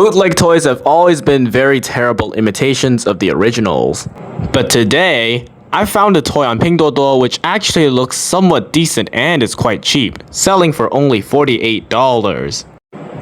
Bootleg toys have always been very terrible imitations of the originals. But today, I found a toy on Pinduoduo which actually looks somewhat decent and is quite cheap, selling for only $48.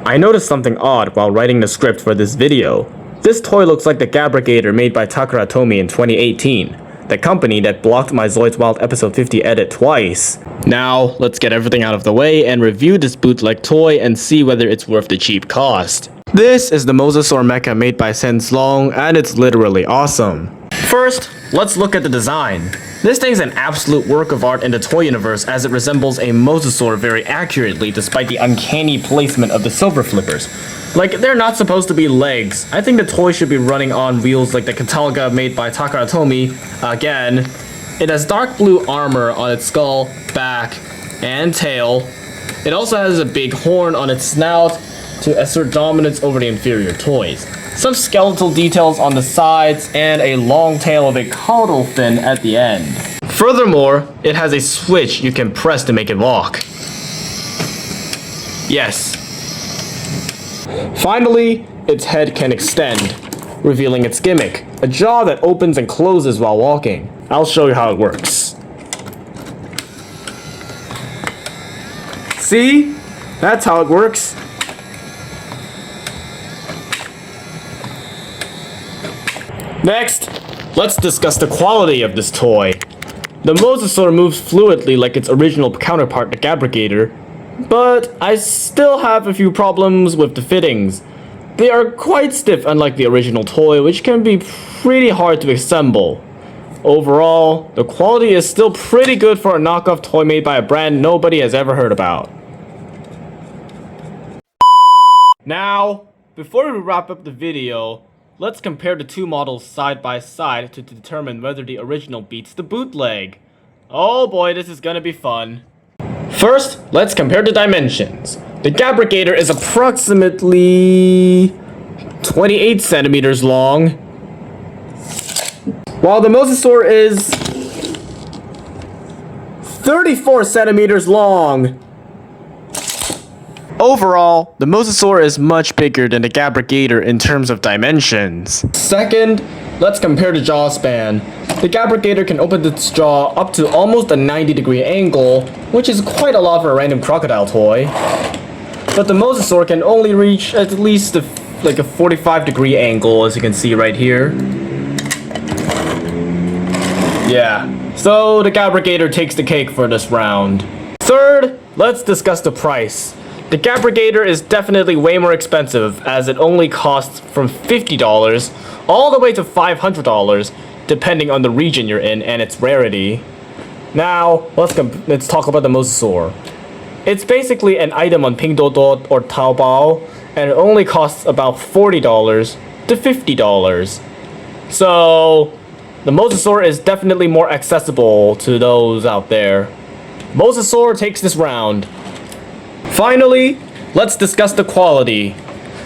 I noticed something odd while writing the script for this video. This toy looks like the Gabrigator made by Takara Tomy in 2018, the company that blocked my Zoid's Wild episode 50 edit twice. Now, let's get everything out of the way and review this bootleg toy and see whether it's worth the cheap cost. This is the Mosasaur mecha made by Senslong, and it's literally awesome. First, let's look at the design. This thing's an absolute work of art in the toy universe as it resembles a Mosasaur very accurately despite the uncanny placement of the silver flippers. Like, they're not supposed to be legs. I think the toy should be running on wheels like the Catalga made by Takara Tomy. Again, it has dark blue armor on its skull, back, and tail. It also has a big horn on its snout to assert dominance over the inferior toys. Some skeletal details on the sides, and a long tail of a caudal fin at the end. Furthermore, it has a switch you can press to make it walk. Yes. Finally, its head can extend, revealing its gimmick, a jaw that opens and closes while walking. I'll show you how it works. See? That's how it works. Next, let's discuss the quality of this toy. The Mosasaur moves fluidly like its original counterpart, the Gabrigator, but I still have a few problems with the fittings. They are quite stiff, unlike the original toy, which can be pretty hard to assemble. Overall, the quality is still pretty good for a knockoff toy made by a brand nobody has ever heard about. Now, before we wrap up the video, let's compare the two models side by side to determine whether the original beats the bootleg. Oh boy, this is gonna be fun. First, let's compare the dimensions. The Gabrigator is approximately 28 centimeters long, while the Mosasaur is 34 centimeters long. Overall, the Mosasaur is much bigger than the Gabrigator in terms of dimensions. Second, let's compare the jaw span. The Gabrigator can open its jaw up to almost a 90-degree angle, which is quite a lot for a random crocodile toy. But the Mosasaur can only reach at least a 45-degree angle, as you can see right here. Yeah, so the Gabrigator takes the cake for this round. Third, let's discuss the price. The Gabrigator is definitely way more expensive, as it only costs from $50 all the way to $500, depending on the region you're in and its rarity. Now, let's talk about the Mosasaur. It's basically an item on Pinduoduo or Taobao, and it only costs about $40 to $50. So, the Mosasaur is definitely more accessible to those out there. Mosasaur takes this round. Finally, let's discuss the quality.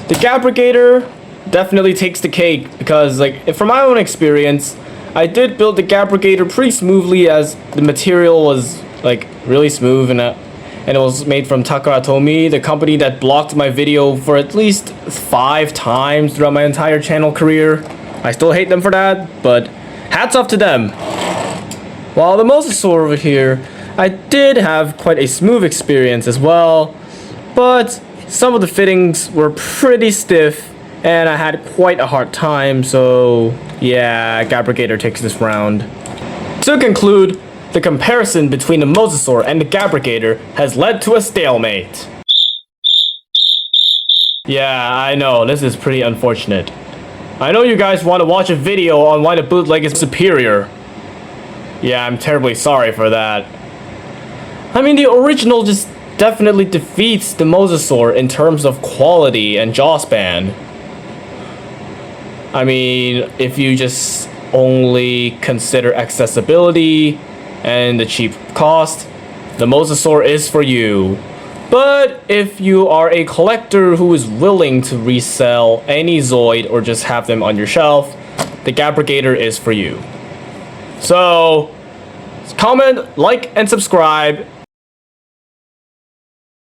The Gabrigator definitely takes the cake because, from my own experience, I did build the Gabrigator pretty smoothly as the material was, really smooth and it was made from Takara Tomy, the company that blocked my video for at least 5 times throughout my entire channel career. I still hate them for that, but hats off to them. While the Mosasaur over here, I did have quite a smooth experience as well, but some of the fittings were pretty stiff and I had quite a hard time, so yeah, Gabrigator takes this round. To conclude, the comparison between the Mosasaur and the Gabrigator has led to a stalemate. Yeah, I know, this is pretty unfortunate. I know you guys want to watch a video on why the bootleg is superior. Yeah, I'm terribly sorry for that. I mean, the original just definitely defeats the Mosasaur in terms of quality and jaw span. I mean, if you just only consider accessibility and the cheap cost, the Mosasaur is for you. But if you are a collector who is willing to resell any Zoid or just have them on your shelf, the Gabrigator is for you. So, comment, like, and subscribe.